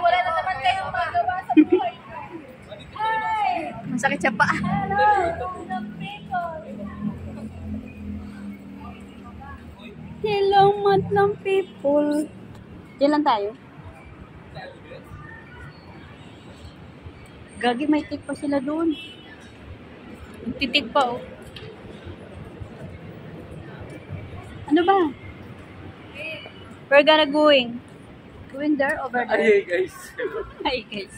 wala na naman kayong magawa sa buhay. Hi! Masakit siya pa. Hello, mga people. Hello, madlang people. Diyan lang tayo. Gagi, may tik pa sila doon. Titik pa, oh. Ano ba? We're gonna going there, over there. Hi guys. Hi, guys.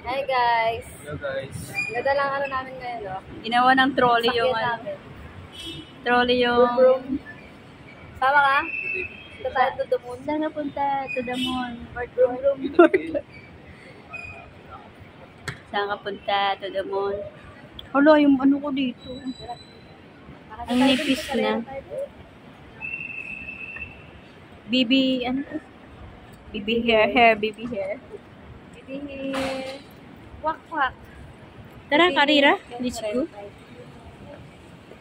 Hi guys. Hello guys. Ganda lang ano namin ngayon, no? Ginawa ng trolley yung Sakyan ano. namin. Trolley yung... Broom. Sama ka? Ito tayo to the moon. Saan napunta? To the moon. Broom, broom. Saan ka punta? To the moon. Hala, yung ano ko dito. Ang nipis na. Baby, ano to? Baby hair, baby hair. Hindi. Kwak, kwak. Tara, Karira. Let's go.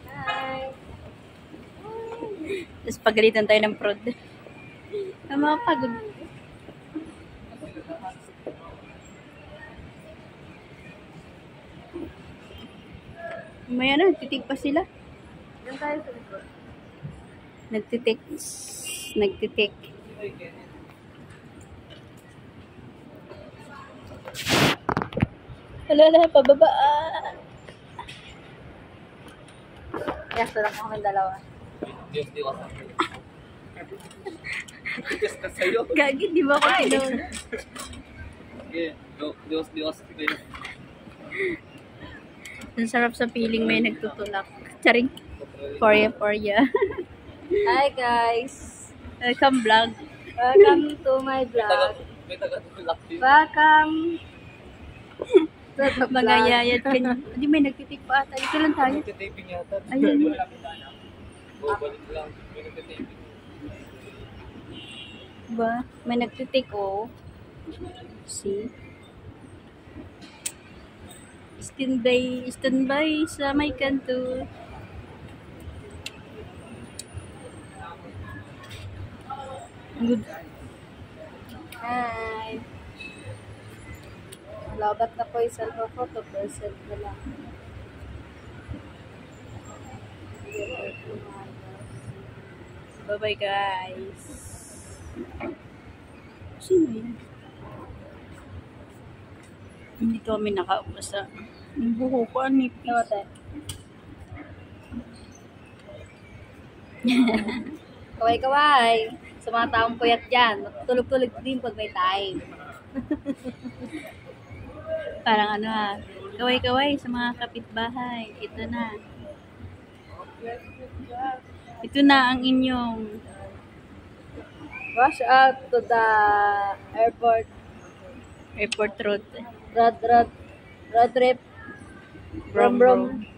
Hi. Tapos pagalitan tayo ng prod. Ang mga pagod. May ano, titik pa sila. Yan tayo sa likod. Nagtitik. Nagtitik. Wala, pababa. Yes, wala ko kami dalawa. Diyos Diyos. Diyos ka sa'yo. Gagi, di ba ako tinawag? Okay. Diyos Diyos. Ang sarap sa feeling may nagtutulak. Charing. Porya. Hi guys. Welcome vlog. Welcome to my vlog. May taga-tulak din. Welcome to the Mga vlog. yayat ka niya. Hindi, may nagtitik pa ata. Dito lang tayo. Nagtitaping yata. Ayun. Balik lang. May nagtitaping. Diba? May nagtitik, oh. See? Standby sa may kanto. Good. Hi. Labat na po yung cellphone ko. 2% na lang. Bye-bye, guys. Sino yun? Hindi to kami nakaumasa. Yung buho ko, anipis. Nawate. Kaway-kaway. Sa mga taong puyat dyan, tulog-tulog din pag may time. Parang ano ha. Kaway-kaway sa mga kapitbahay. Ito na. Ito na ang inyong Rush out to the airport. airport road. Road trip. Brum brum. Brum.